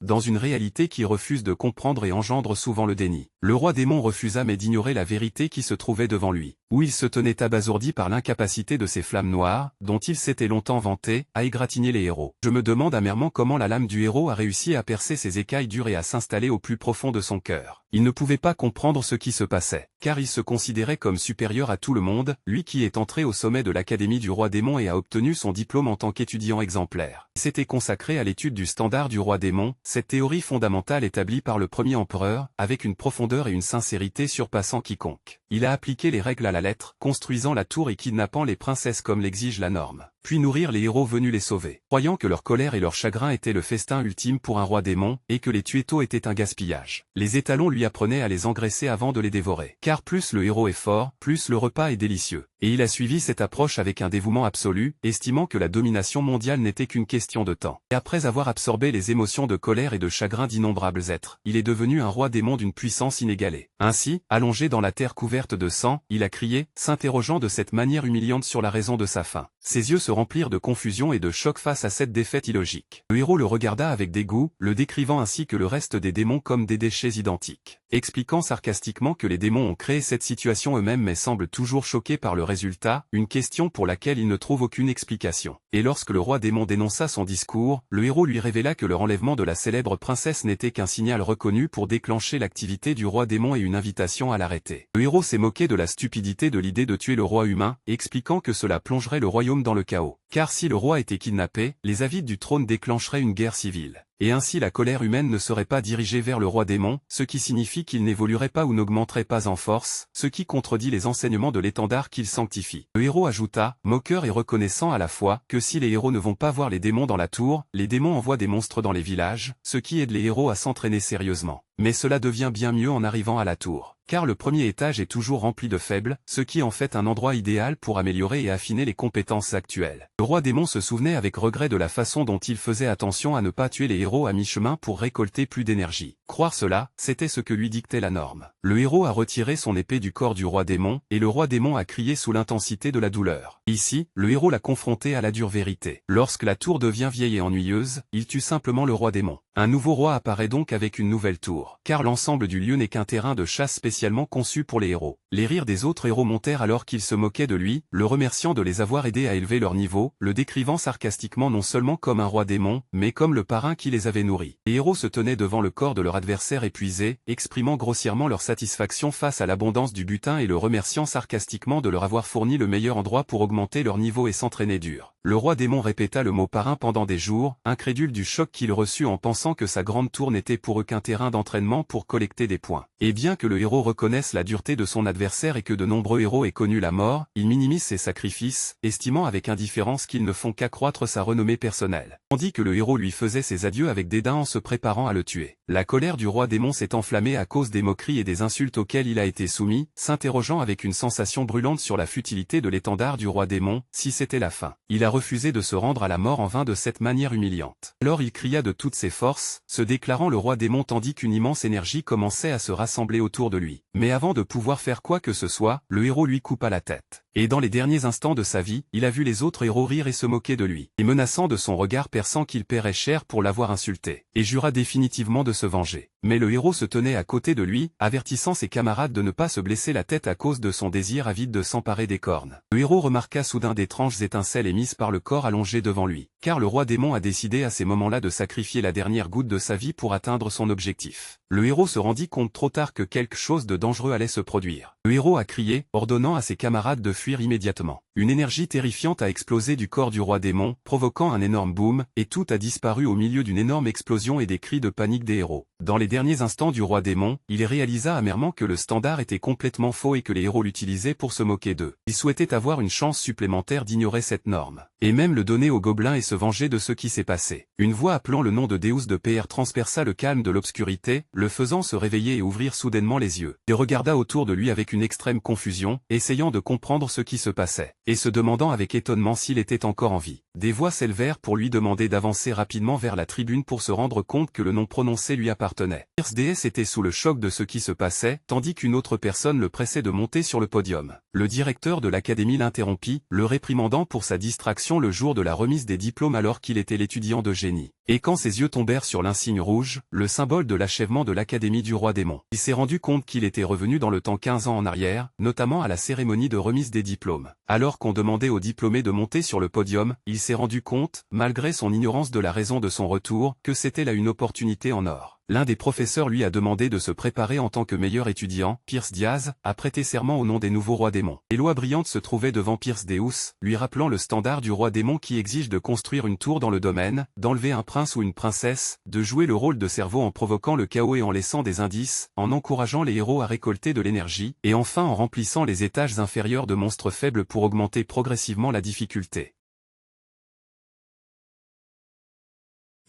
dans une réalité qui refuse de comprendre et engendre souvent le déni. Le roi démon refusa mais d'ignorer la vérité qui se trouvait devant lui, où il se tenait abasourdi par l'incapacité de ces flammes noires, dont il s'était longtemps vanté, à égratigner les héros. Je me demande amèrement comment la lame du héros a réussi à percer ses écailles dures et à s'installer au plus profond de son cœur. Il ne pouvait pas comprendre ce qui se passait, car il se considérait comme supérieur à tout le monde, lui qui est entré au sommet de l'académie du roi démon et a obtenu son diplôme en tant qu'étudiant exemplaire. Il s'était consacré à l'étude du standard du roi démon, cette théorie fondamentale établie par le premier empereur, avec une profondeur et une sincérité surpassant quiconque. Il a appliqué les règles à la lettre, construisant la tour et kidnappant les princesses comme l'exige la norme, puis nourrir les héros venus les sauver, croyant que leur colère et leur chagrin étaient le festin ultime pour un roi démon, et que les tuer tôt était un gaspillage. Les étalons lui apprenaient à les engraisser avant de les dévorer, car plus le héros est fort, plus le repas est délicieux. Et il a suivi cette approche avec un dévouement absolu, estimant que la domination mondiale n'était qu'une question de temps. Et après avoir absorbé les émotions de colère et de chagrin d'innombrables êtres, il est devenu un roi démon d'une puissance inégalée. Ainsi, allongé dans la terre couverte de sang, il a crié, s'interrogeant de cette manière humiliante sur la raison de sa fin. Ses yeux se remplirent de confusion et de choc face à cette défaite illogique. Le héros le regarda avec dégoût, le décrivant ainsi que le reste des démons comme des déchets identiques, expliquant sarcastiquement que les démons ont créé cette situation eux-mêmes mais semblent toujours choqués par le résultat, une question pour laquelle il ne trouve aucune explication. Et lorsque le roi démon dénonça son discours, le héros lui révéla que le enlèvement de la célèbre princesse n'était qu'un signal reconnu pour déclencher l'activité du roi démon et une invitation à l'arrêter. Le héros s'est moqué de la stupidité de l'idée de tuer le roi humain, expliquant que cela plongerait le royaume dans le chaos. Car si le roi était kidnappé, les avides du trône déclencheraient une guerre civile. Et ainsi la colère humaine ne serait pas dirigée vers le roi démon, ce qui signifie qu'il n'évoluerait pas ou n'augmenterait pas en force, ce qui contredit les enseignements de l'étendard qu'il sanctifie. Le héros ajouta, moqueur et reconnaissant à la fois, que si les héros ne vont pas voir les démons dans la tour, les démons envoient des monstres dans les villages, ce qui aide les héros à s'entraîner sérieusement. Mais cela devient bien mieux en arrivant à la tour, car le premier étage est toujours rempli de faibles, ce qui en fait un endroit idéal pour améliorer et affiner les compétences actuelles. Le roi démon se souvenait avec regret de la façon dont il faisait attention à ne pas tuer les héros à mi-chemin pour récolter plus d'énergie. Croire cela, c'était ce que lui dictait la norme. Le héros a retiré son épée du corps du roi démon, et le roi démon a crié sous l'intensité de la douleur. Ici, le héros l'a confronté à la dure vérité. Lorsque la tour devient vieille et ennuyeuse, il tue simplement le roi démon. Un nouveau roi apparaît donc avec une nouvelle tour, car l'ensemble du lieu n'est qu'un terrain de chasse spécialement conçu pour les héros. Les rires des autres héros montèrent alors qu'ils se moquaient de lui, le remerciant de les avoir aidés à élever leur niveau, le décrivant sarcastiquement non seulement comme un roi démon, mais comme le parrain qui les avait nourris. Les héros se tenaient devant le corps de leur adversaire épuisé, exprimant grossièrement leur satisfaction face à l'abondance du butin et le remerciant sarcastiquement de leur avoir fourni le meilleur endroit pour augmenter leur niveau et s'entraîner dur. Le roi démon répéta le mot parrain pendant des jours, incrédule du choc qu'il reçut en pensant que sa grande tour n'était pour eux qu'un terrain d'entraînement pour collecter des points. Et bien que le héros reconnaisse la dureté de son adversaire et que de nombreux héros aient connu la mort, il minimise ses sacrifices, estimant avec indifférence qu'ils ne font qu'accroître sa renommée personnelle. Tandis que le héros lui faisait ses adieux avec dédain en se préparant à le tuer. La colère du roi démon s'est enflammée à cause des moqueries et des insultes auxquelles il a été soumis, s'interrogeant avec une sensation brûlante sur la futilité de l'étendard du roi démon, si c'était la fin. Il a refusé de se rendre à la mort en vain de cette manière humiliante. Alors il cria de toutes ses forces, se déclarant le roi démon tandis qu'une immense énergie commençait à se rassembler autour de lui. Mais avant de pouvoir faire quoi que ce soit, le héros lui coupa la tête. Et dans les derniers instants de sa vie, il a vu les autres héros rire et se moquer de lui, et menaçant de son regard perçant qu'il paierait cher pour l'avoir insulté, et jura définitivement de se venger. Mais le héros se tenait à côté de lui, avertissant ses camarades de ne pas se blesser la tête à cause de son désir avide de s'emparer des cornes. Le héros remarqua soudain d'étranges étincelles émises par le corps allongé devant lui, car le roi démon a décidé à ces moments-là de sacrifier la dernière goutte de sa vie pour atteindre son objectif. Le héros se rendit compte trop tard que quelque chose de dangereux allait se produire. Le héros a crié, ordonnant à ses camarades de fuir immédiatement. Une énergie terrifiante a explosé du corps du roi démon, provoquant un énorme boom, et tout a disparu au milieu d'une énorme explosion et des cris de panique des héros. Dans les derniers instants du roi démon, il réalisa amèrement que le standard était complètement faux et que les héros l'utilisaient pour se moquer d'eux. Il souhaitait avoir une chance supplémentaire d'ignorer cette norme, et même le donner aux gobelins et se venger de ce qui s'est passé. Une voix appelant le nom de Deus de PR transperça le calme de l'obscurité, le faisant se réveiller et ouvrir soudainement les yeux. Il regarda autour de lui avec une extrême confusion, essayant de comprendre ce qui se passait, et se demandant avec étonnement s'il était encore en vie. Des voix s'élevèrent pour lui demander d'avancer rapidement vers la tribune pour se rendre compte que le nom prononcé lui appartenait. Pierce DS était sous le choc de ce qui se passait, tandis qu'une autre personne le pressait de monter sur le podium. Le directeur de l'académie l'interrompit, le réprimandant pour sa distraction le jour de la remise des diplômes alors qu'il était l'étudiant de génie. Et quand ses yeux tombèrent sur l'insigne rouge, le symbole de l'achèvement de l'Académie du Roi Démon, il s'est rendu compte qu'il était revenu dans le temps 15 ans en arrière, notamment à la cérémonie de remise des diplômes. Alors qu'on demandait aux diplômés de monter sur le podium, il s'est rendu compte, malgré son ignorance de la raison de son retour, que c'était là une opportunité en or. L'un des professeurs lui a demandé de se préparer en tant que meilleur étudiant. Pierce Diaz a prêté serment au nom des nouveaux rois démons. Des lois brillantes se trouvaient devant Pierce Deus, lui rappelant le standard du roi démon qui exige de construire une tour dans le domaine, d'enlever un prince ou une princesse, de jouer le rôle de cerveau en provoquant le chaos et en laissant des indices, en encourageant les héros à récolter de l'énergie, et enfin en remplissant les étages inférieurs de monstres faibles pour augmenter progressivement la difficulté.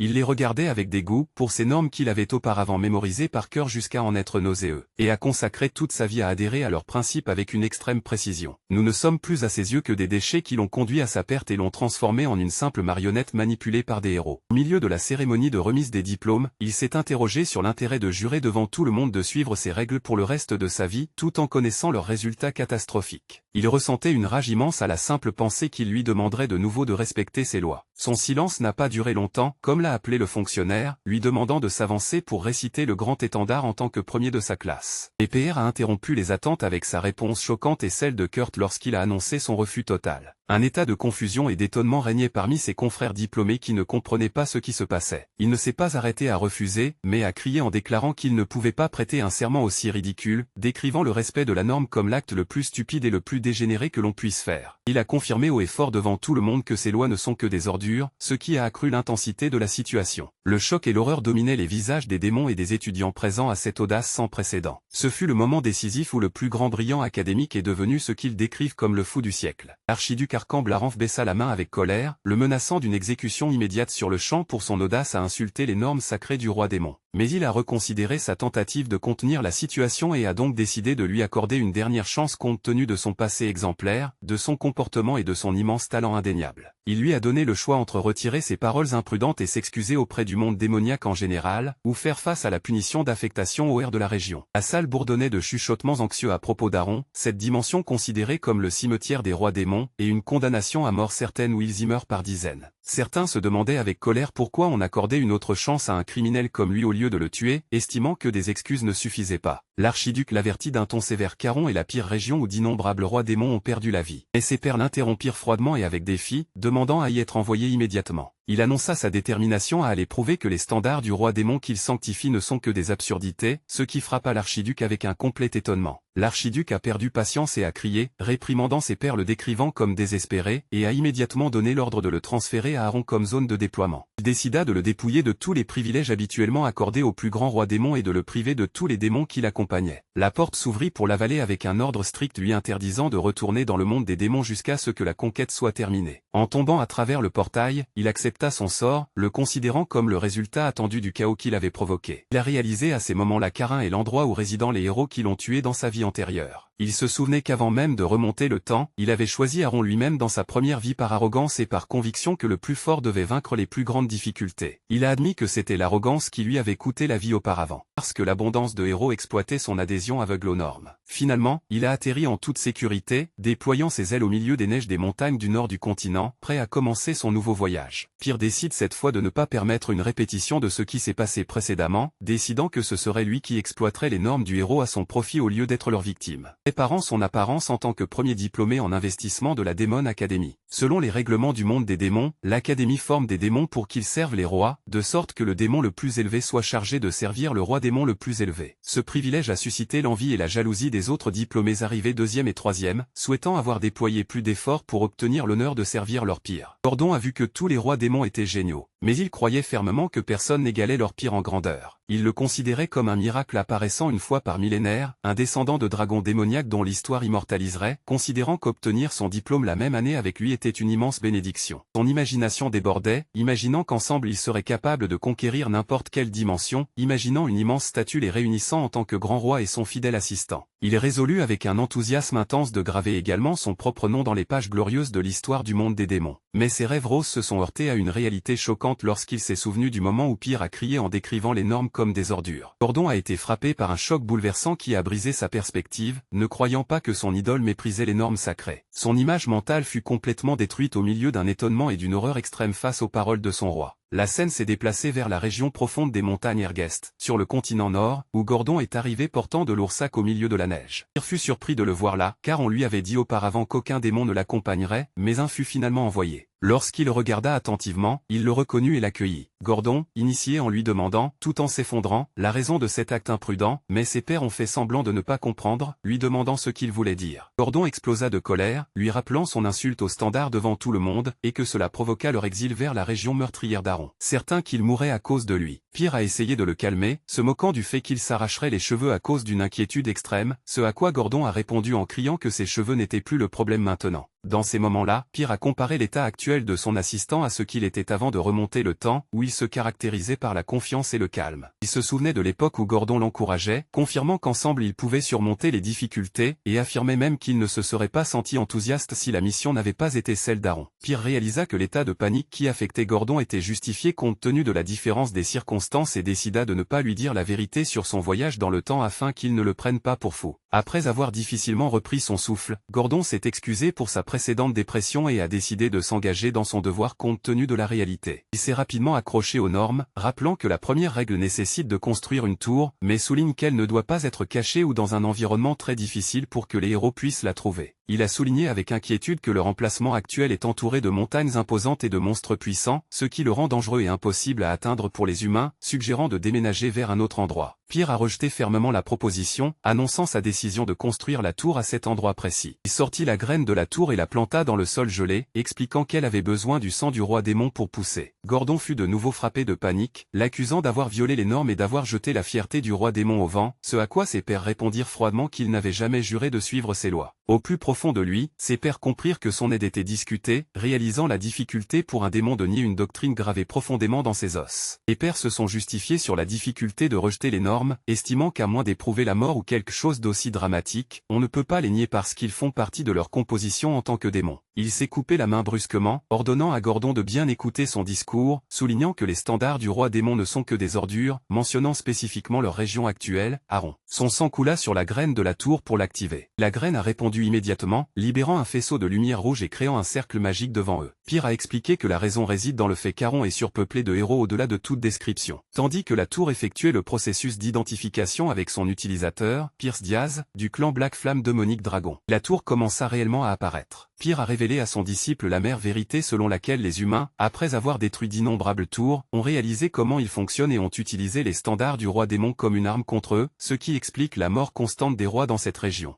Il les regardait avec dégoût pour ces normes qu'il avait auparavant mémorisées par cœur jusqu'à en être nauséeux, et a consacré toute sa vie à adhérer à leurs principes avec une extrême précision. Nous ne sommes plus à ses yeux que des déchets qui l'ont conduit à sa perte et l'ont transformé en une simple marionnette manipulée par des héros. Au milieu de la cérémonie de remise des diplômes, il s'est interrogé sur l'intérêt de jurer devant tout le monde de suivre ces règles pour le reste de sa vie, tout en connaissant leurs résultats catastrophiques. Il ressentait une rage immense à la simple pensée qu'il lui demanderait de nouveau de respecter ces lois. Son silence n'a pas duré longtemps, comme l'a appelé le fonctionnaire, lui demandant de s'avancer pour réciter le grand étendard en tant que premier de sa classe. Et PR a interrompu les attentes avec sa réponse choquante et celle de Kurt lorsqu'il a annoncé son refus total. Un état de confusion et d'étonnement régnait parmi ses confrères diplômés qui ne comprenaient pas ce qui se passait. Il ne s'est pas arrêté à refuser, mais a crié en déclarant qu'il ne pouvait pas prêter un serment aussi ridicule, décrivant le respect de la norme comme l'acte le plus stupide et le plus dégénéré que l'on puisse faire. Il a confirmé haut et fort devant tout le monde que ces lois ne sont que des ordures, ce qui a accru l'intensité de la situation. Le choc et l'horreur dominaient les visages des démons et des étudiants présents à cette audace sans précédent. Ce fut le moment décisif où le plus grand brillant académique est devenu ce qu'ils décrivent comme le fou du siècle. L'archiduc Arcambre Blaranf baissa la main avec colère, le menaçant d'une exécution immédiate sur le champ pour son audace à insulter les normes sacrées du roi démon. Mais il a reconsidéré sa tentative de contenir la situation et a donc décidé de lui accorder une dernière chance compte tenu de son passé exemplaire, de son comportement et de son immense talent indéniable. Il lui a donné le choix entre retirer ses paroles imprudentes et s'excuser auprès du monde démoniaque en général, ou faire face à la punition d'affectation au air de la région. La salle bourdonnait de chuchotements anxieux à propos d'Aaron, cette dimension considérée comme le cimetière des rois démons, et une condamnation à mort certaine où ils y meurent par dizaines. Certains se demandaient avec colère pourquoi on accordait une autre chance à un criminel comme lui au lieu de le tuer, estimant que des excuses ne suffisaient pas. L'archiduc l'avertit d'un ton sévère qu'Aaron est la pire région où d'innombrables rois démons ont perdu la vie. Et ses pairs l'interrompirent froidement et avec défi, demandant à y être envoyé immédiatement. Il annonça sa détermination à aller prouver que les standards du roi démon qu'il sanctifie ne sont que des absurdités, ce qui frappa l'archiduc avec un complet étonnement. L'archiduc a perdu patience et a crié, réprimandant ses pairs le décrivant comme désespéré, et a immédiatement donné l'ordre de le transférer à Aaron comme zone de déploiement. Il décida de le dépouiller de tous les privilèges habituellement accordés au plus grand roi démon et de le priver de tous les démons qui l'accompagnaient. La porte s'ouvrit pour l'avaler avec un ordre strict lui interdisant de retourner dans le monde des démons jusqu'à ce que la conquête soit terminée. En tombant à travers le portail, il accepta son sort, le considérant comme le résultat attendu du chaos qu'il avait provoqué. Il a réalisé à ces moments-là qu'Arin est l'endroit où résident les héros qui l'ont tué dans sa vie antérieure. Il se souvenait qu'avant même de remonter le temps, il avait choisi Aaron lui-même dans sa première vie par arrogance et par conviction que le plus fort devait vaincre les plus grandes difficultés. Il a admis que c'était l'arrogance qui lui avait coûté la vie auparavant, parce que l'abondance de héros exploitait son adhésion aveugle aux normes. Finalement, il a atterri en toute sécurité, déployant ses ailes au milieu des neiges des montagnes du nord du continent, prêt à commencer son nouveau voyage. Pierre décide cette fois de ne pas permettre une répétition de ce qui s'est passé précédemment, décidant que ce serait lui qui exploiterait les normes du héros à son profit au lieu d'être leur victime. Préparant son apparence en tant que premier diplômé en investissement de la Demon Academy. Selon les règlements du monde des démons, l'Académie forme des démons pour qu'ils servent les rois, de sorte que le démon le plus élevé soit chargé de servir le roi démon le plus élevé. Ce privilège a suscité l'envie et la jalousie des autres diplômés arrivés deuxième et troisième, souhaitant avoir déployé plus d'efforts pour obtenir l'honneur de servir leur pire. Gordon a vu que tous les rois démons étaient géniaux, mais il croyait fermement que personne n'égalait leur pire en grandeur. Il le considérait comme un miracle apparaissant une fois par millénaire, un descendant de dragon démoniaque dont l'histoire immortaliserait, considérant qu'obtenir son diplôme la même année avec lui était une immense bénédiction. Son imagination débordait, imaginant qu'ensemble ils seraient capables de conquérir n'importe quelle dimension, imaginant une immense statue les réunissant en tant que grand roi et son fidèle assistant. Il résolut avec un enthousiasme intense de graver également son propre nom dans les pages glorieuses de l'histoire du monde des démons. Mais ses rêves roses se sont heurtés à une réalité choquante lorsqu'il s'est souvenu du moment où Pierre a crié en décrivant les normes comme des ordures. Gordon a été frappé par un choc bouleversant qui a brisé sa perspective, ne croyant pas que son idole méprisait les normes sacrées. Son image mentale fut complètement détruite au milieu d'un étonnement et d'une horreur extrême face aux paroles de son roi. La scène s'est déplacée vers la région profonde des montagnes Ergest, sur le continent nord, où Gordon est arrivé portant de lourds sacs au milieu de la neige. Pyr fut surpris de le voir là, car on lui avait dit auparavant qu'aucun démon ne l'accompagnerait, mais un fut finalement envoyé. Lorsqu'il regarda attentivement, il le reconnut et l'accueillit. Gordon, initié en lui demandant, tout en s'effondrant, la raison de cet acte imprudent, mais ses pairs ont fait semblant de ne pas comprendre, lui demandant ce qu'il voulait dire. Gordon explosa de colère, lui rappelant son insulte au standard devant tout le monde, et que cela provoqua leur exil vers la région meurtrière d'Aron. Certain qu'il mourrait à cause de lui. Pyr a essayé de le calmer, se moquant du fait qu'il s'arracherait les cheveux à cause d'une inquiétude extrême, ce à quoi Gordon a répondu en criant que ses cheveux n'étaient plus le problème maintenant. Dans ces moments-là, Pyr a comparé l'état actuel de son assistant à ce qu'il était avant de remonter le temps, où il se caractérisait par la confiance et le calme. Il se souvenait de l'époque où Gordon l'encourageait, confirmant qu'ensemble ils pouvaient surmonter les difficultés, et affirmait même qu'il ne se serait pas senti enthousiaste si la mission n'avait pas été celle d'Aaron. Pyr réalisa que l'état de panique qui affectait Gordon était justifié compte tenu de la différence des circonstances et décida de ne pas lui dire la vérité sur son voyage dans le temps afin qu'il ne le prenne pas pour fou. Après avoir difficilement repris son souffle, Gordon s'est excusé pour sa précédente dépression et a décidé de s'engager dans son devoir compte tenu de la réalité. Il s'est rapidement accroché aux normes, rappelant que la première règle nécessite de construire une tour, mais souligne qu'elle ne doit pas être cachée ou dans un environnement très difficile pour que les héros puissent la trouver. Il a souligné avec inquiétude que leur emplacement actuel est entouré de montagnes imposantes et de monstres puissants, ce qui le rend dangereux et impossible à atteindre pour les humains, suggérant de déménager vers un autre endroit. Pyr a rejeté fermement la proposition, annonçant sa décision de construire la tour à cet endroit précis. Il sortit la graine de la tour et la planta dans le sol gelé, expliquant qu'elle avait besoin du sang du roi démon pour pousser. Gordon fut de nouveau frappé de panique, l'accusant d'avoir violé les normes et d'avoir jeté la fierté du roi démon au vent, ce à quoi ses pairs répondirent froidement qu'ils n'avaient jamais juré de suivre ses lois. Au plus profond de lui, ses pairs comprirent que son aide était discutée, réalisant la difficulté pour un démon de nier une doctrine gravée profondément dans ses os. Les pairs se sont justifiés sur la difficulté de rejeter les normes, estimant qu'à moins d'éprouver la mort ou quelque chose d'aussi dramatique, on ne peut pas les nier parce qu'ils font partie de leur composition en tant que démons. Il s'est coupé la main brusquement, ordonnant à Gordon de bien écouter son discours, soulignant que les standards du roi démon ne sont que des ordures, mentionnant spécifiquement leur région actuelle, Aaron. Son sang coula sur la graine de la tour pour l'activer. La graine a répondu immédiatement, libérant un faisceau de lumière rouge et créant un cercle magique devant eux. Pyr a expliqué que la raison réside dans le fait qu'Aaron est surpeuplé de héros au-delà de toute description. Tandis que la tour effectuait le processus d'identification avec son utilisateur, Pierce Diaz, du clan Black Flamme Demonic Dragon. La tour commença réellement à apparaître. Pyr a révélé à son disciple l'amère vérité selon laquelle les humains, après avoir détruit d'innombrables tours, ont réalisé comment ils fonctionnent et ont utilisé les standards du roi démon comme une arme contre eux, ce qui explique la mort constante des rois dans cette région.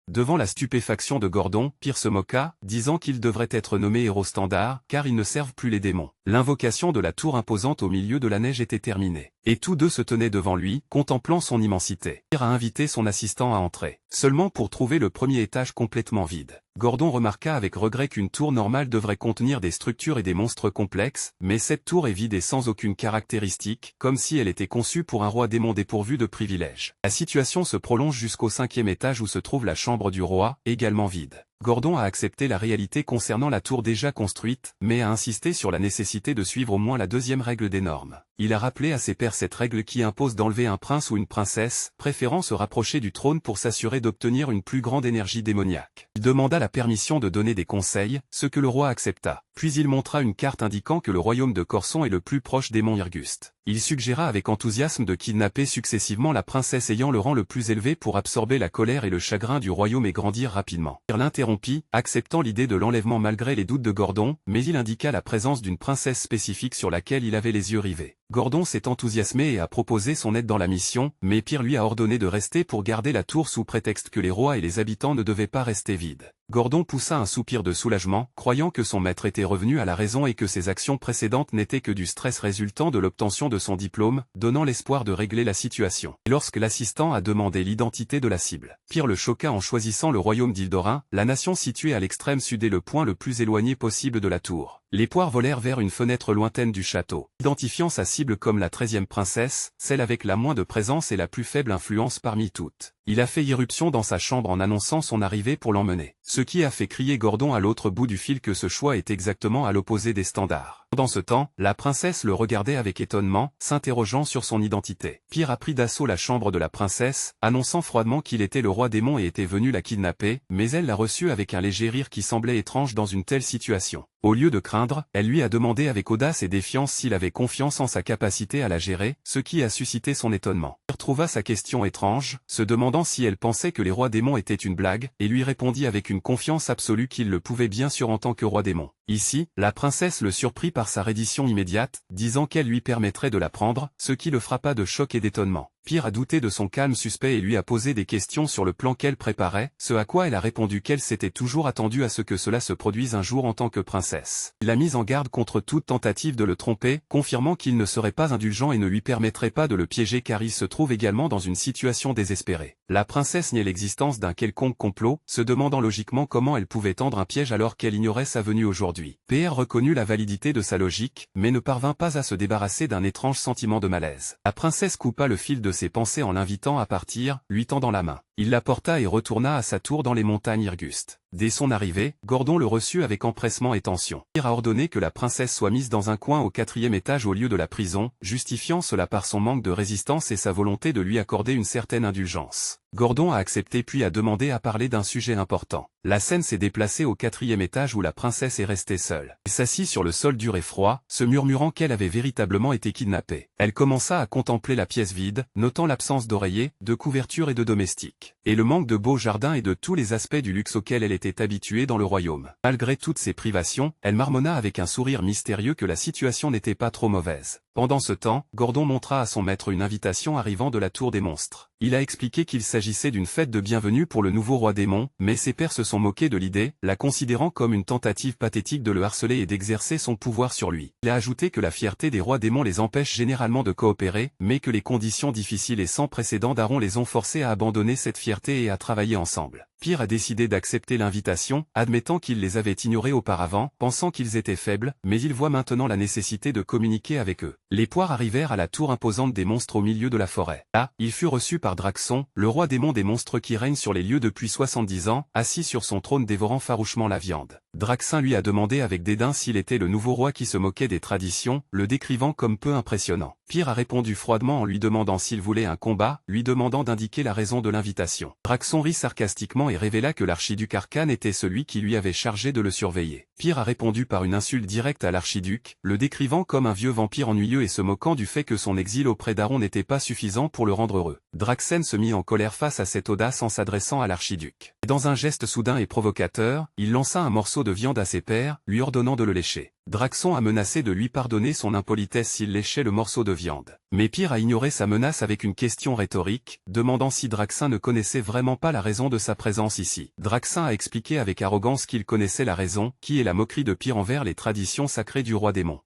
Devant la stupéfaction de Gordon, Pyr se moqua, disant qu'ils devraient être nommés héros standards, car ils ne servent plus les démons. L'invocation de la tour imposante au milieu de la neige était terminée. Et tous deux se tenaient devant lui, contemplant son immensité. Pyr a invité son assistant à entrer, seulement pour trouver le premier étage complètement vide. Gordon remarqua avec regret qu'une tour normale devrait contenir des structures et des monstres complexes, mais cette tour est vide et sans aucune caractéristique, comme si elle était conçue pour un roi démon dépourvu de privilèges. La situation se prolonge jusqu'au 5e étage où se trouve la chambre du roi, également vide. Gordon a accepté la réalité concernant la tour déjà construite, mais a insisté sur la nécessité de suivre au moins la deuxième règle des normes. Il a rappelé à ses pairs cette règle qui impose d'enlever un prince ou une princesse, préférant se rapprocher du trône pour s'assurer d'obtenir une plus grande énergie démoniaque. Il demanda la permission de donner des conseils, ce que le roi accepta. Puis il montra une carte indiquant que le royaume de Corson est le plus proche des monts Irgust. Il suggéra avec enthousiasme de kidnapper successivement la princesse ayant le rang le plus élevé pour absorber la colère et le chagrin du royaume et grandir rapidement. Il l'interrompit, acceptant l'idée de l'enlèvement malgré les doutes de Gordon, mais il indiqua la présence d'une princesse spécifique sur laquelle il avait les yeux rivés. Gordon s'est enthousiasmé et a proposé son aide dans la mission, mais Pyr lui a ordonné de rester pour garder la tour sous prétexte que les rois et les habitants ne devaient pas rester vides. Gordon poussa un soupir de soulagement, croyant que son maître était revenu à la raison et que ses actions précédentes n'étaient que du stress résultant de l'obtention de son diplôme, donnant l'espoir de régler la situation. Et lorsque l'assistant a demandé l'identité de la cible, Pyr le choqua en choisissant le royaume d'Ildorin, la nation située à l'extrême sud et le point le plus éloigné possible de la tour. Les poires volèrent vers une fenêtre lointaine du château, identifiant sa cible comme la 13e princesse, celle avec la moins de présence et la plus faible influence parmi toutes. il a fait irruption dans sa chambre en annonçant son arrivée pour l'emmener. Ce qui a fait crier Gordon à l'autre bout du fil que ce choix est exactement à l'opposé des standards. Pendant ce temps, la princesse le regardait avec étonnement, s'interrogeant sur son identité. Pierre a pris d'assaut la chambre de la princesse, annonçant froidement qu'il était le roi démon et était venu la kidnapper, mais elle l'a reçu avec un léger rire qui semblait étrange dans une telle situation. Au lieu de craindre, elle lui a demandé avec audace et défiance s'il avait confiance en sa capacité à la gérer, ce qui a suscité son étonnement. Pierre trouva sa question étrange, se demandant si elle pensait que les rois démons étaient une blague, et lui répondit avec une confiance absolue qu'il le pouvait bien sûr en tant que roi démon. Ici, la princesse le surprit par sa reddition immédiate, disant qu'elle lui permettrait de la prendre, ce qui le frappa de choc et d'étonnement. Pierre a douté de son calme suspect et lui a posé des questions sur le plan qu'elle préparait, ce à quoi elle a répondu qu'elle s'était toujours attendue à ce que cela se produise un jour en tant que princesse. Il a mis en garde contre toute tentative de le tromper, confirmant qu'il ne serait pas indulgent et ne lui permettrait pas de le piéger car il se trouve également dans une situation désespérée. La princesse niait l'existence d'un quelconque complot, se demandant logiquement comment elle pouvait tendre un piège alors qu'elle ignorait sa venue aujourd'hui. Pierre reconnut la validité de sa logique, mais ne parvint pas à se débarrasser d'un étrange sentiment de malaise. La princesse coupa le fil de ses pensées en l'invitant à partir, lui tendant la main. Il la porta et retourna à sa tour dans les montagnes Irgustes. Dès son arrivée, Gordon le reçut avec empressement et tension. Pierre a ordonné que la princesse soit mise dans un coin au 4e étage au lieu de la prison, justifiant cela par son manque de résistance et sa volonté de lui accorder une certaine indulgence. Gordon a accepté puis a demandé à parler d'un sujet important. La scène s'est déplacée au 4e étage où la princesse est restée seule. Elle s'assit sur le sol dur et froid, se murmurant qu'elle avait véritablement été kidnappée. Elle commença à contempler la pièce vide, notant l'absence d'oreiller, de couverture et de domestique, et le manque de beaux jardins et de tous les aspects du luxe auquel elle était habituée dans le royaume. Malgré toutes ces privations, elle marmonna avec un sourire mystérieux que la situation n'était pas trop mauvaise. Pendant ce temps, Gordon montra à son maître une invitation arrivant de la tour des monstres. Il a expliqué qu'il s'agissait d'une fête de bienvenue pour le nouveau roi démon, mais ses pairs se sont moqués de l'idée, la considérant comme une tentative pathétique de le harceler et d'exercer son pouvoir sur lui. Il a ajouté que la fierté des rois démons les empêche généralement de coopérer, mais que les conditions difficiles et sans précédent d'Aaron les ont forcés à abandonner cette fierté et à travailler ensemble. Pierre a décidé d'accepter l'invitation, admettant qu'il les avait ignorés auparavant, pensant qu'ils étaient faibles, mais il voit maintenant la nécessité de communiquer avec eux. Les poires arrivèrent à la tour imposante des monstres au milieu de la forêt. Là, il fut reçu par Draxon, le roi démon des monstres qui règne sur les lieux depuis 70 ans, assis sur son trône dévorant farouchement la viande. Draxin lui a demandé avec dédain s'il était le nouveau roi qui se moquait des traditions, le décrivant comme peu impressionnant. Pierre a répondu froidement en lui demandant s'il voulait un combat, lui demandant d'indiquer la raison de l'invitation. Draxon rit sarcastiquement et révéla que l'archiduc Arcane était celui qui lui avait chargé de le surveiller. Pierre a répondu par une insulte directe à l'archiduc, le décrivant comme un vieux vampire ennuyeux et se moquant du fait que son exil auprès d'Aaron n'était pas suffisant pour le rendre heureux. Draxen se mit en colère face à cette audace en s'adressant à l'archiduc. Dans un geste soudain et provocateur, il lança un morceau de viande à ses pairs, lui ordonnant de le lécher. Draxon a menacé de lui pardonner son impolitesse s'il léchait le morceau de viande. Mais Pierre a ignoré sa menace avec une question rhétorique, demandant si Draxin ne connaissait vraiment pas la raison de sa présence ici. Draxin a expliqué avec arrogance qu'il connaissait la raison, qui est la moquerie de Pierre envers les traditions sacrées du roi démon.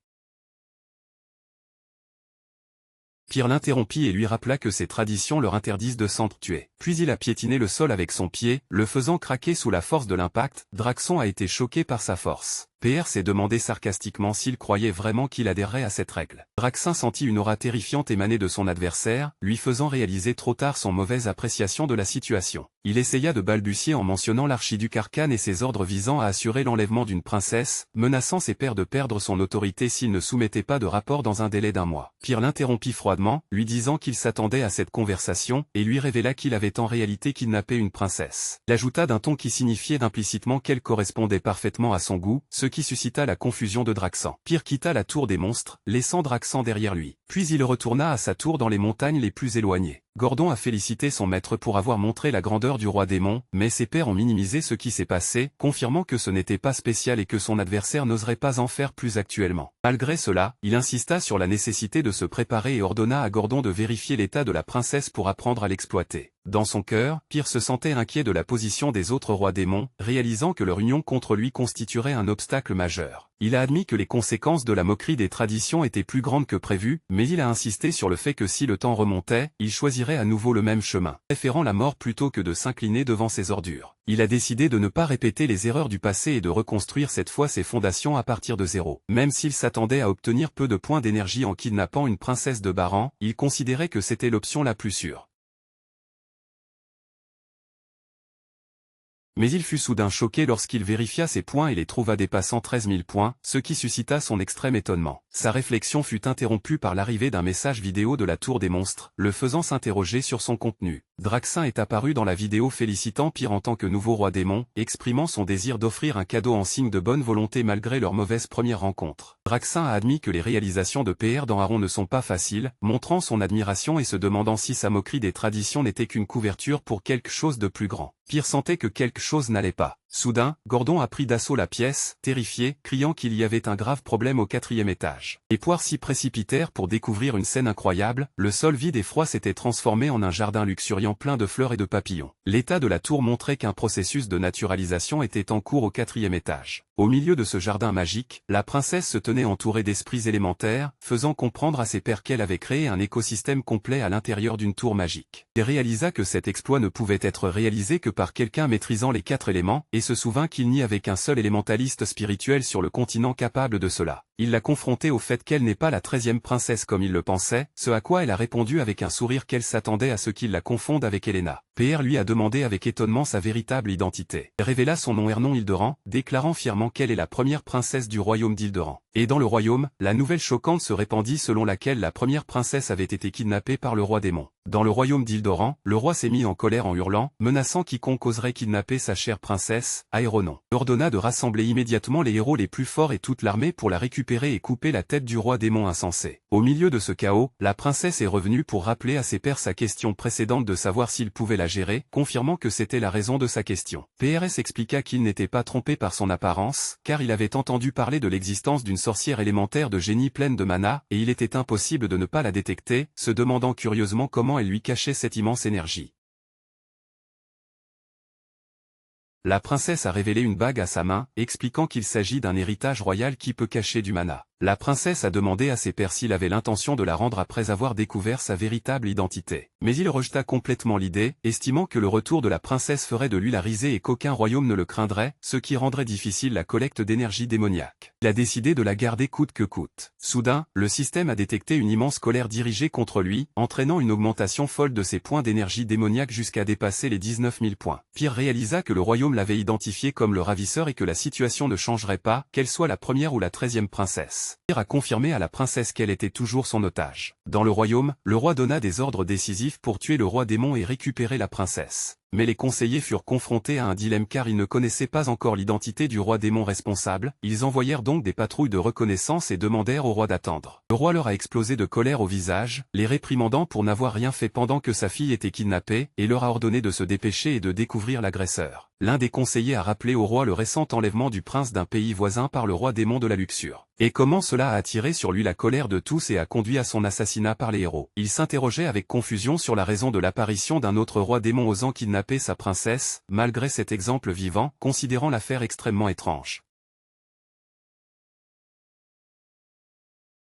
Pierre l'interrompit et lui rappela que ces traditions leur interdisent de s'entretuer. Puis il a piétiné le sol avec son pied, le faisant craquer sous la force de l'impact. Draxon a été choqué par sa force. PR s'est demandé sarcastiquement s'il croyait vraiment qu'il adhérerait à cette règle. Draxin sentit une aura terrifiante émaner de son adversaire, lui faisant réaliser trop tard son mauvaise appréciation de la situation. Il essaya de balbutier en mentionnant l'archiduc Arcane et ses ordres visant à assurer l'enlèvement d'une princesse, menaçant ses pairs de perdre son autorité s'il ne soumettait pas de rapport dans un délai d'un mois. Pierre l'interrompit froidement, lui disant qu'il s'attendait à cette conversation, et lui révéla qu'il avait en réalité kidnappé une princesse. Il ajouta d'un ton qui signifiait implicitement qu'elle correspondait parfaitement à son goût, ce qui suscita la confusion de Draxan. Pierre quitta la tour des monstres, laissant Draxan derrière lui. Puis il retourna à sa tour dans les montagnes les plus éloignées. Gordon a félicité son maître pour avoir montré la grandeur du roi démon, mais ses pairs ont minimisé ce qui s'est passé, confirmant que ce n'était pas spécial et que son adversaire n'oserait pas en faire plus actuellement. Malgré cela, il insista sur la nécessité de se préparer et ordonna à Gordon de vérifier l'état de la princesse pour apprendre à l'exploiter. Dans son cœur, Pierre se sentait inquiet de la position des autres rois démons, réalisant que leur union contre lui constituerait un obstacle majeur. Il a admis que les conséquences de la moquerie des traditions étaient plus grandes que prévu, mais il a insisté sur le fait que si le temps remontait, il choisirait à nouveau le même chemin, préférant la mort plutôt que de s'incliner devant ses ordures. Il a décidé de ne pas répéter les erreurs du passé et de reconstruire cette fois ses fondations à partir de zéro. Même s'il s'attendait à obtenir peu de points d'énergie en kidnappant une princesse de Baran, il considérait que c'était l'option la plus sûre. Mais il fut soudain choqué lorsqu'il vérifia ses points et les trouva dépassant 13 000 points, ce qui suscita son extrême étonnement. Sa réflexion fut interrompue par l'arrivée d'un message vidéo de la Tour des Monstres, le faisant s'interroger sur son contenu. Draxin est apparu dans la vidéo félicitant Pyr en tant que nouveau roi démon, exprimant son désir d'offrir un cadeau en signe de bonne volonté malgré leur mauvaise première rencontre. Draxin a admis que les réalisations de PR dans Aron ne sont pas faciles, montrant son admiration et se demandant si sa moquerie des traditions n'était qu'une couverture pour quelque chose de plus grand. Pyr sentait que quelque chose n'allait pas. Soudain, Gordon a pris d'assaut la pièce, terrifié, criant qu'il y avait un grave problème au 4e étage. Les poires s'y précipitèrent pour découvrir une scène incroyable, le sol vide et froid s'était transformé en un jardin luxuriant plein de fleurs et de papillons. L'état de la tour montrait qu'un processus de naturalisation était en cours au 4e étage. Au milieu de ce jardin magique, la princesse se tenait entourée d'esprits élémentaires, faisant comprendre à ses pairs qu'elle avait créé un écosystème complet à l'intérieur d'une tour magique. Il réalisa que cet exploit ne pouvait être réalisé que par quelqu'un maîtrisant les 4 éléments, et se souvint qu'il n'y avait qu'un seul élémentaliste spirituel sur le continent capable de cela. Il l'a confrontée au fait qu'elle n'est pas la 13e princesse comme il le pensait, ce à quoi elle a répondu avec un sourire qu'elle s'attendait à ce qu'il la confonde avec Helena. PR lui a demandé avec étonnement sa véritable identité. Elle révéla son nom Ernon Hilderan, déclarant fièrement qu'elle est la première princesse du royaume d'Hilderan. Et dans le royaume, la nouvelle choquante se répandit selon laquelle la première princesse avait été kidnappée par le roi démon. Dans le royaume d'Hilderan, le roi s'est mis en colère en hurlant, menaçant quiconque oserait kidnapper sa chère princesse, Aéronon. Il ordonna de rassembler immédiatement les héros les plus forts et toute l'armée pour la récupérer et couper la tête du roi démon insensé. Au milieu de ce chaos, la princesse est revenue pour rappeler à ses pairs sa question précédente de savoir s'il pouvait la gérer, confirmant que c'était la raison de sa question. PRS expliqua qu'il n'était pas trompé par son apparence, car il avait entendu parler de l'existence d'une sorcière élémentaire de génie pleine de mana, et il était impossible de ne pas la détecter, se demandant curieusement comment elle lui cachait cette immense énergie. La princesse a révélé une bague à sa main, expliquant qu'il s'agit d'un héritage royal qui peut cacher du mana. La princesse a demandé à ses pairs s'il avait l'intention de la rendre après avoir découvert sa véritable identité. Mais il rejeta complètement l'idée, estimant que le retour de la princesse ferait de lui la risée et qu'aucun royaume ne le craindrait, ce qui rendrait difficile la collecte d'énergie démoniaque. Il a décidé de la garder coûte que coûte. Soudain, le système a détecté une immense colère dirigée contre lui, entraînant une augmentation folle de ses points d'énergie démoniaque jusqu'à dépasser les 19 000 points. Pyr réalisa que le royaume l'avait identifié comme le ravisseur et que la situation ne changerait pas, qu'elle soit la première ou la 13e princesse. Pyr a confirmé à la princesse qu'elle était toujours son otage. Dans le royaume, le roi donna des ordres décisifs pour tuer le roi démon et récupérer la princesse. Mais les conseillers furent confrontés à un dilemme car ils ne connaissaient pas encore l'identité du roi démon responsable, ils envoyèrent donc des patrouilles de reconnaissance et demandèrent au roi d'attendre. Le roi leur a explosé de colère au visage, les réprimandant pour n'avoir rien fait pendant que sa fille était kidnappée, et leur a ordonné de se dépêcher et de découvrir l'agresseur. L'un des conseillers a rappelé au roi le récent enlèvement du prince d'un pays voisin par le roi démon de la luxure. Et comment cela a attiré sur lui la colère de tous et a conduit à son assassinat par les héros. Il s'interrogeait avec confusion sur la raison de l'apparition d'un autre roi démon osant kidnapper sa princesse, malgré cet exemple vivant, considérant l'affaire extrêmement étrange.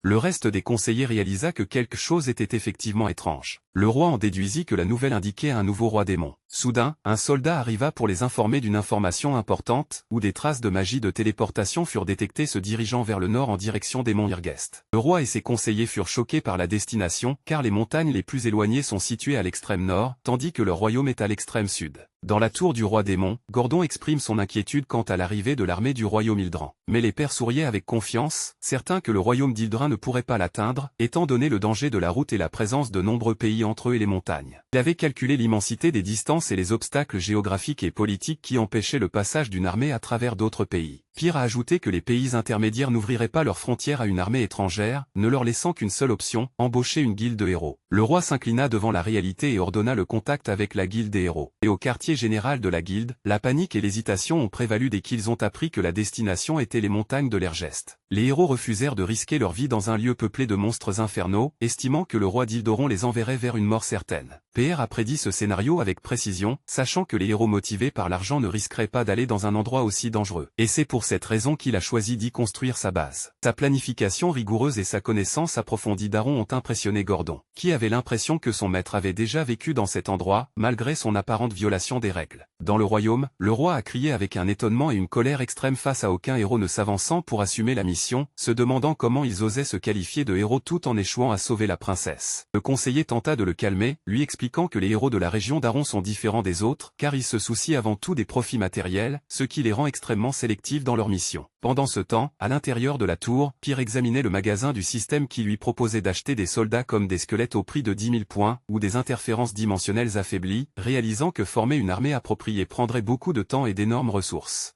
Le reste des conseillers réalisa que quelque chose était effectivement étrange. Le roi en déduisit que la nouvelle indiquait un nouveau roi démon. Soudain, un soldat arriva pour les informer d'une information importante, où des traces de magie de téléportation furent détectées se dirigeant vers le nord en direction des monts Irgest. Le roi et ses conseillers furent choqués par la destination, car les montagnes les plus éloignées sont situées à l'extrême nord, tandis que leur royaume est à l'extrême sud. Dans la tour du roi démon, Gordon exprime son inquiétude quant à l'arrivée de l'armée du royaume Hildran. Mais les pairs souriaient avec confiance, certains que le royaume d'Hildran ne pourrait pas l'atteindre, étant donné le danger de la route et la présence de nombreux pays entre eux et les montagnes. Il avait calculé l'immensité des distances et les obstacles géographiques et politiques qui empêchaient le passage d'une armée à travers d'autres pays. Pyr a ajouté que les pays intermédiaires n'ouvriraient pas leurs frontières à une armée étrangère, ne leur laissant qu'une seule option, embaucher une guilde de héros. Le roi s'inclina devant la réalité et ordonna le contact avec la guilde des héros. Et au quartier général de la guilde, la panique et l'hésitation ont prévalu dès qu'ils ont appris que la destination était les montagnes de l'Ergest. Les héros refusèrent de risquer leur vie dans un lieu peuplé de monstres infernaux, estimant que le roi d'Hilderon les enverrait vers une mort certaine. PR a prédit ce scénario avec précision, sachant que les héros motivés par l'argent ne risqueraient pas d'aller dans un endroit aussi dangereux. Et c'est pour cette raison qu'il a choisi d'y construire sa base. Sa planification rigoureuse et sa connaissance approfondie d'Aron ont impressionné Gordon, qui avait l'impression que son maître avait déjà vécu dans cet endroit, malgré son apparente violation des règles. Dans le royaume, le roi a crié avec un étonnement et une colère extrême face à aucun héros ne s'avançant pour assumer la mission. mission, se demandant comment ils osaient se qualifier de héros tout en échouant à sauver la princesse. Le conseiller tenta de le calmer, lui expliquant que les héros de la région d'Aron sont différents des autres, car ils se soucient avant tout des profits matériels, ce qui les rend extrêmement sélectifs dans leur mission. Pendant ce temps, à l'intérieur de la tour, Pyr examinait le magasin du système qui lui proposait d'acheter des soldats comme des squelettes au prix de 10 000 points, ou des interférences dimensionnelles affaiblies, réalisant que former une armée appropriée prendrait beaucoup de temps et d'énormes ressources.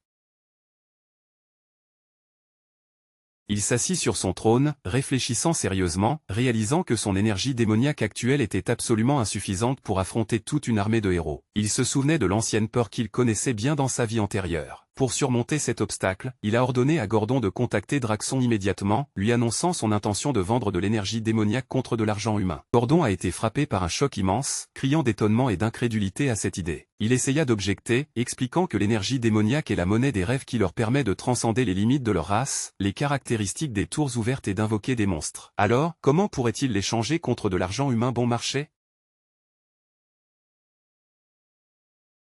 Il s'assit sur son trône, réfléchissant sérieusement, réalisant que son énergie démoniaque actuelle était absolument insuffisante pour affronter toute une armée de héros. Il se souvenait de l'ancienne peur qu'il connaissait bien dans sa vie antérieure. Pour surmonter cet obstacle, il a ordonné à Gordon de contacter Draxon immédiatement, lui annonçant son intention de vendre de l'énergie démoniaque contre de l'argent humain. Gordon a été frappé par un choc immense, criant d'étonnement et d'incrédulité à cette idée. Il essaya d'objecter, expliquant que l'énergie démoniaque est la monnaie des rêves qui leur permet de transcender les limites de leur race, les caractéristiques des tours ouvertes et d'invoquer des monstres. Alors, comment pourrait-il l'échanger contre de l'argent humain bon marché?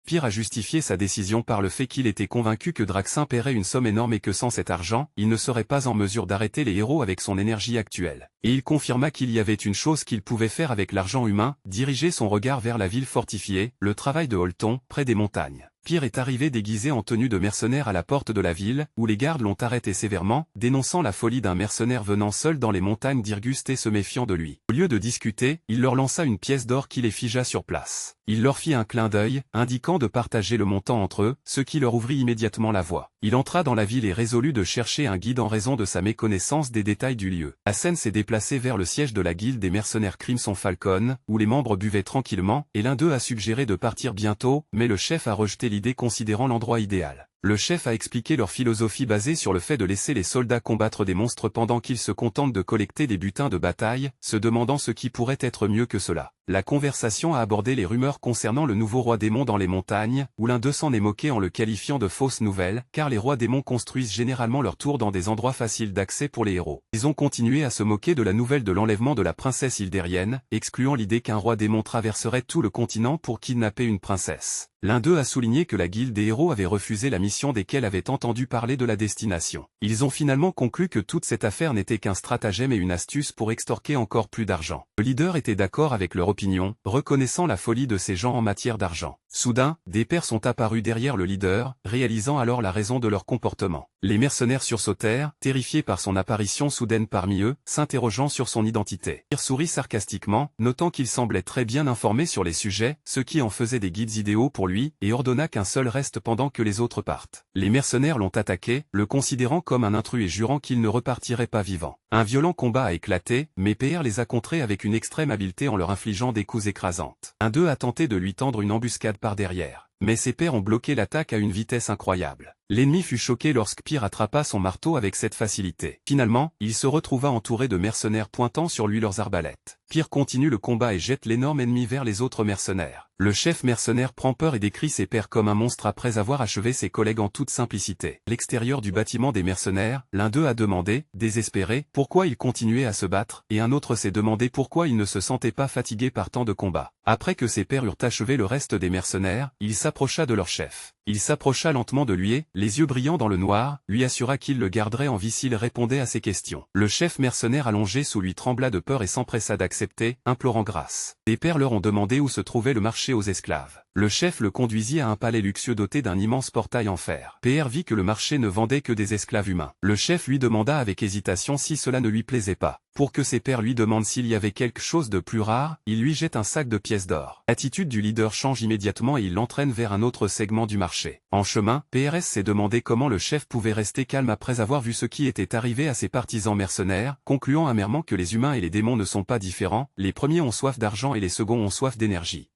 Pyr a justifié sa décision par le fait qu'il était convaincu que Draxin paierait une somme énorme et que sans cet argent, il ne serait pas en mesure d'arrêter les héros avec son énergie actuelle. Et il confirma qu'il y avait une chose qu'il pouvait faire avec l'argent humain, diriger son regard vers la ville fortifiée, le travail de Holton, près des montagnes. Pyr est arrivé déguisé en tenue de mercenaire à la porte de la ville, où les gardes l'ont arrêté sévèrement, dénonçant la folie d'un mercenaire venant seul dans les montagnes d'Irgust et se méfiant de lui. Au lieu de discuter, il leur lança une pièce d'or qui les figea sur place. Il leur fit un clin d'œil, indiquant de partager le montant entre eux, ce qui leur ouvrit immédiatement la voie. Il entra dans la ville et résolut de chercher un guide en raison de sa méconnaissance des détails du lieu. Asen s'est déplacé vers le siège de la guilde des mercenaires Crimson Falcon, où les membres buvaient tranquillement, et l'un d'eux a suggéré de partir bientôt, mais le chef a rejeté l'idée considérant l'endroit idéal. Le chef a expliqué leur philosophie basée sur le fait de laisser les soldats combattre des monstres pendant qu'ils se contentent de collecter des butins de bataille, se demandant ce qui pourrait être mieux que cela. La conversation a abordé les rumeurs concernant le nouveau roi démon dans les montagnes, où l'un d'eux s'en est moqué en le qualifiant de fausse nouvelle, car les rois démons construisent généralement leur tour dans des endroits faciles d'accès pour les héros. Ils ont continué à se moquer de la nouvelle de l'enlèvement de la princesse hildérienne, excluant l'idée qu'un roi démon traverserait tout le continent pour kidnapper une princesse. L'un d'eux a souligné que la guilde des héros avait refusé la mission desquels avaient entendu parler de la destination. Ils ont finalement conclu que toute cette affaire n'était qu'un stratagème et une astuce pour extorquer encore plus d'argent. Le leader était d'accord avec leur opinion, reconnaissant la folie de ces gens en matière d'argent. Soudain, des pairs sont apparus derrière le leader, réalisant alors la raison de leur comportement. Les mercenaires sursautèrent, terrifiés par son apparition soudaine parmi eux, s'interrogeant sur son identité. Pyr sourit sarcastiquement, notant qu'il semblait très bien informé sur les sujets, ce qui en faisait des guides idéaux pour lui, et ordonna qu'un seul reste pendant que les autres partent. Les mercenaires l'ont attaqué, le considérant comme un intrus et jurant qu'il ne repartirait pas vivant. Un violent combat a éclaté, mais Pyr les a contrés avec une extrême habileté en leur infligeant des coups écrasantes. Un d'eux a tenté de lui tendre une embuscade par derrière. Mais ses pairs ont bloqué l'attaque à une vitesse incroyable. L'ennemi fut choqué lorsque Pyr attrapa son marteau avec cette facilité. Finalement, il se retrouva entouré de mercenaires pointant sur lui leurs arbalètes. Pyr continue le combat et jette l'énorme ennemi vers les autres mercenaires. Le chef mercenaire prend peur et décrit ses pairs comme un monstre après avoir achevé ses collègues en toute simplicité. À l'extérieur du bâtiment des mercenaires, l'un d'eux a demandé, désespéré, pourquoi il continuait à se battre, et un autre s'est demandé pourquoi il ne se sentait pas fatigué par tant de combats. Après que ses pairs eurent achevé le reste des mercenaires, il s'approcha de leur chef. Il s'approcha lentement de lui et, les yeux brillants dans le noir, lui assura qu'il le garderait en vie s'il répondait à ses questions. Le chef mercenaire allongé sous lui trembla de peur et s'empressa d'accepter, implorant grâce. Des pairs leur ont demandé où se trouvait le marché aux esclaves. Le chef le conduisit à un palais luxueux doté d'un immense portail en fer. Pyr vit que le marché ne vendait que des esclaves humains. Le chef lui demanda avec hésitation si cela ne lui plaisait pas. Pour que ses pairs lui demandent s'il y avait quelque chose de plus rare, il lui jette un sac de pièces d'or. L'attitude du leader change immédiatement et il l'entraîne vers un autre segment du marché. En chemin, PRS s'est demandé comment le chef pouvait rester calme après avoir vu ce qui était arrivé à ses partisans mercenaires, concluant amèrement que les humains et les démons ne sont pas différents, les premiers ont soif d'argent et les seconds ont soif d'énergie.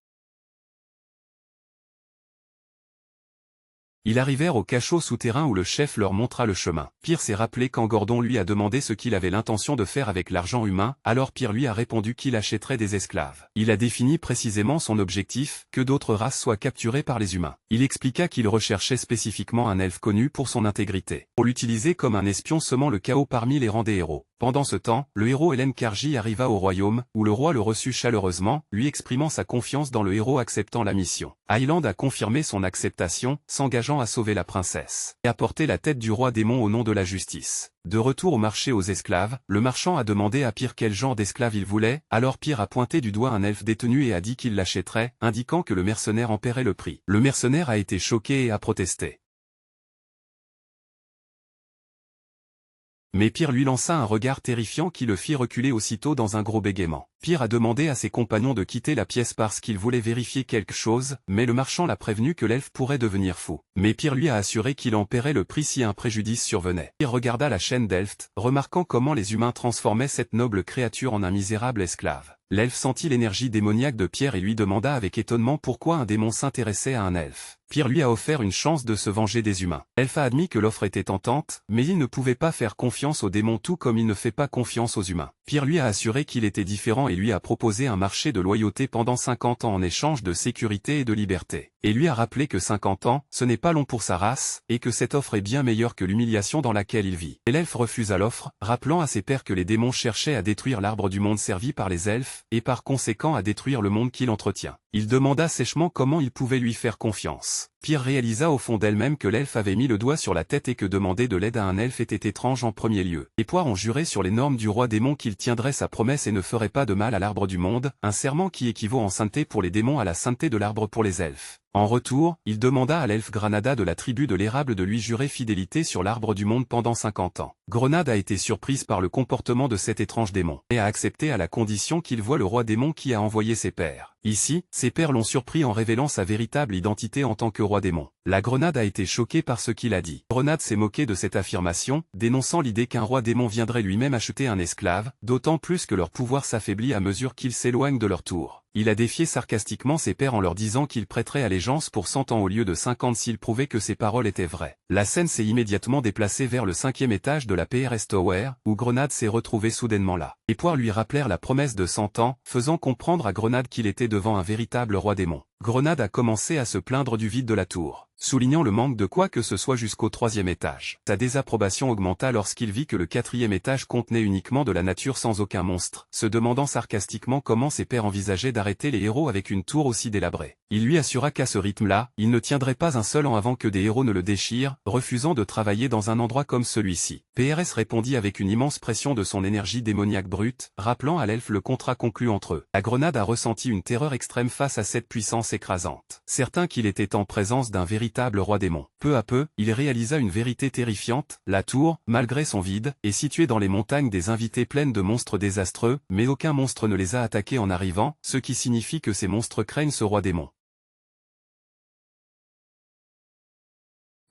Ils arrivèrent au cachot souterrain où le chef leur montra le chemin. Pyr s'est rappelé quand Gordon lui a demandé ce qu'il avait l'intention de faire avec l'argent humain, alors Pyr lui a répondu qu'il achèterait des esclaves. Il a défini précisément son objectif, que d'autres races soient capturées par les humains. Il expliqua qu'il recherchait spécifiquement un elfe connu pour son intégrité, pour l'utiliser comme un espion semant le chaos parmi les rangs des héros. Pendant ce temps, le héros Elendkarji arriva au royaume, où le roi le reçut chaleureusement, lui exprimant sa confiance dans le héros acceptant la mission. Hyland a confirmé son acceptation, s'engageant à sauver la princesse, et à porter la tête du roi démon au nom de la justice. De retour au marché aux esclaves, le marchand a demandé à Pyr quel genre d'esclave il voulait, alors Pyr a pointé du doigt un elfe détenu et a dit qu'il l'achèterait, indiquant que le mercenaire en paierait le prix. Le mercenaire a été choqué et a protesté. Mais Pyr lui lança un regard terrifiant qui le fit reculer aussitôt dans un gros bégaiement. Pyr a demandé à ses compagnons de quitter la pièce parce qu'il voulait vérifier quelque chose, mais le marchand l'a prévenu que l'elfe pourrait devenir fou. Mais Pyr lui a assuré qu'il en paierait le prix si un préjudice survenait. Pyr regarda la chaîne d'Elft, remarquant comment les humains transformaient cette noble créature en un misérable esclave. L'elfe sentit l'énergie démoniaque de Pyr et lui demanda avec étonnement pourquoi un démon s'intéressait à un elfe. Pyr lui a offert une chance de se venger des humains. L'elfe a admis que l'offre était tentante, mais il ne pouvait pas faire confiance aux démons tout comme il ne fait pas confiance aux humains. Pyr lui a assuré qu'il était différent et lui a proposé un marché de loyauté pendant 50 ans en échange de sécurité et de liberté. Et lui a rappelé que 50 ans, ce n'est pas long pour sa race, et que cette offre est bien meilleure que l'humiliation dans laquelle il vit. Et l'elfe refusa l'offre, rappelant à ses pairs que les démons cherchaient à détruire l'arbre du monde servi par les elfes, et par conséquent à détruire le monde qu'il entretient. Il demanda sèchement comment il pouvait lui faire confiance. Pyr réalisa au fond d'elle-même que l'elfe avait mis le doigt sur la tête et que demander de l'aide à un elfe était étrange en premier lieu. Les poires ont juré sur les normes du roi démon qu'il tiendrait sa promesse et ne ferait pas de mal à l'arbre du monde, un serment qui équivaut en sainteté pour les démons à la sainteté de l'arbre pour les elfes. En retour, il demanda à l'elfe Granada de la tribu de l'érable de lui jurer fidélité sur l'arbre du monde pendant 50 ans. Grenade a été surprise par le comportement de cet étrange démon, et a accepté à la condition qu'il voie le roi démon qui a envoyé ses pairs. Ici, ses pairs l'ont surpris en révélant sa véritable identité en tant que roi démon. La Grenade a été choquée par ce qu'il a dit. Grenade s'est moqué de cette affirmation, dénonçant l'idée qu'un roi démon viendrait lui-même acheter un esclave, d'autant plus que leur pouvoir s'affaiblit à mesure qu'ils s'éloignent de leur tour. Il a défié sarcastiquement ses pairs en leur disant qu'il prêterait allégeance pour 100 ans au lieu de 50 s'il prouvait que ses paroles étaient vraies. La scène s'est immédiatement déplacée vers le 5e étage de la PRS Tower, où Grenade s'est retrouvé soudainement là. Les poires lui rappelèrent la promesse de 100 ans, faisant comprendre à Grenade qu'il était devant un véritable roi démon. Grenade a commencé à se plaindre du vide de la tour, soulignant le manque de quoi que ce soit jusqu'au 3e étage. Sa désapprobation augmenta lorsqu'il vit que le 4e étage contenait uniquement de la nature sans aucun monstre, se demandant sarcastiquement comment ses pairs envisageaient d'arrêter les héros avec une tour aussi délabrée. Il lui assura qu'à ce rythme-là, il ne tiendrait pas un seul an avant que des héros ne le déchirent, refusant de travailler dans un endroit comme celui-ci. PRS répondit avec une immense pression de son énergie démoniaque brute, rappelant à l'elfe le contrat conclu entre eux. La Grenade a ressenti une terreur extrême face à cette puissance écrasante, certain qu'il était en présence d'un véritable roi démon. Peu à peu, il réalisa une vérité terrifiante, la tour, malgré son vide, est située dans les montagnes des invités pleines de monstres désastreux, mais aucun monstre ne les a attaqués en arrivant, ce qui signifie que ces monstres craignent ce roi démon.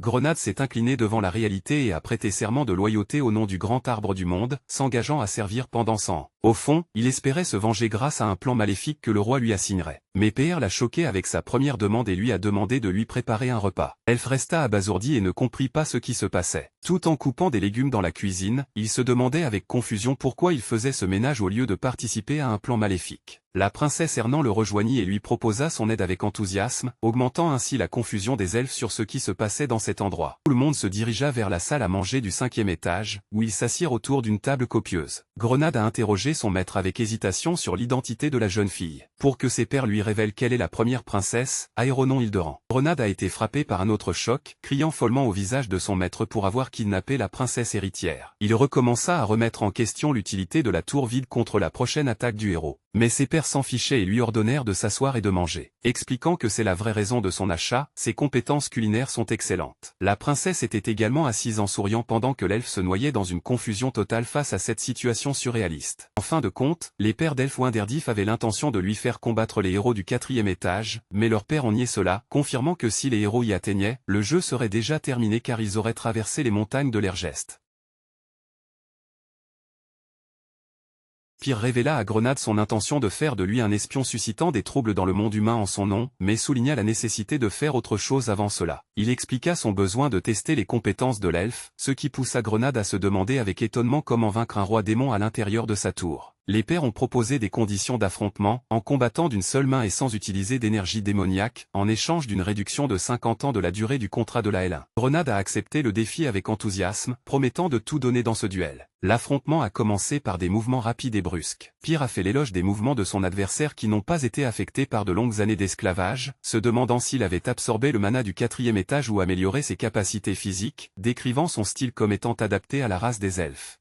Grenade s'est incliné devant la réalité et a prêté serment de loyauté au nom du grand arbre du monde, s'engageant à servir pendant 100 ans. Au fond, il espérait se venger grâce à un plan maléfique que le roi lui assignerait. Mais PR l'a choqué avec sa première demande et lui a demandé de lui préparer un repas. Elf resta abasourdi et ne comprit pas ce qui se passait. Tout en coupant des légumes dans la cuisine, il se demandait avec confusion pourquoi il faisait ce ménage au lieu de participer à un plan maléfique. La princesse Ernan le rejoignit et lui proposa son aide avec enthousiasme, augmentant ainsi la confusion des elfes sur ce qui se passait dans cet endroit. Tout le monde se dirigea vers la salle à manger du 5e étage, où ils s'assirent autour d'une table copieuse. Grenade a interrogé son maître avec hésitation sur l'identité de la jeune fille. Pour que ses pairs lui révèlent quelle est la première princesse, Aéronon Hilderan. Grenade a été frappé par un autre choc, criant follement au visage de son maître pour avoir kidnappé la princesse héritière. Il recommença à remettre en question l'utilité de la tour vide contre la prochaine attaque du héros. Mais ses pairs s'en fichaient et lui ordonnèrent de s'asseoir et de manger. Expliquant que c'est la vraie raison de son achat, ses compétences culinaires sont excellentes. La princesse était également assise en souriant pendant que l'elfe se noyait dans une confusion totale face à cette situation surréaliste. En fin de compte, les pairs d'Elf Winderdif avaient l'intention de lui faire combattre les héros du 4e étage, mais leurs pairs ont nié cela, confirmant que si les héros y atteignaient, le jeu serait déjà terminé car ils auraient traversé les montagnes de l'Ergeste. Pyr révéla à Grenade son intention de faire de lui un espion suscitant des troubles dans le monde humain en son nom, mais souligna la nécessité de faire autre chose avant cela. Il expliqua son besoin de tester les compétences de l'elfe, ce qui poussa Grenade à se demander avec étonnement comment vaincre un roi démon à l'intérieur de sa tour. Les pairs ont proposé des conditions d'affrontement, en combattant d'une seule main et sans utiliser d'énergie démoniaque, en échange d'une réduction de 50 ans de la durée du contrat de la L1. Grenade a accepté le défi avec enthousiasme, promettant de tout donner dans ce duel. L'affrontement a commencé par des mouvements rapides et brusques. Pyr a fait l'éloge des mouvements de son adversaire qui n'ont pas été affectés par de longues années d'esclavage, se demandant s'il avait absorbé le mana du 4e étage ou amélioré ses capacités physiques, décrivant son style comme étant adapté à la race des elfes.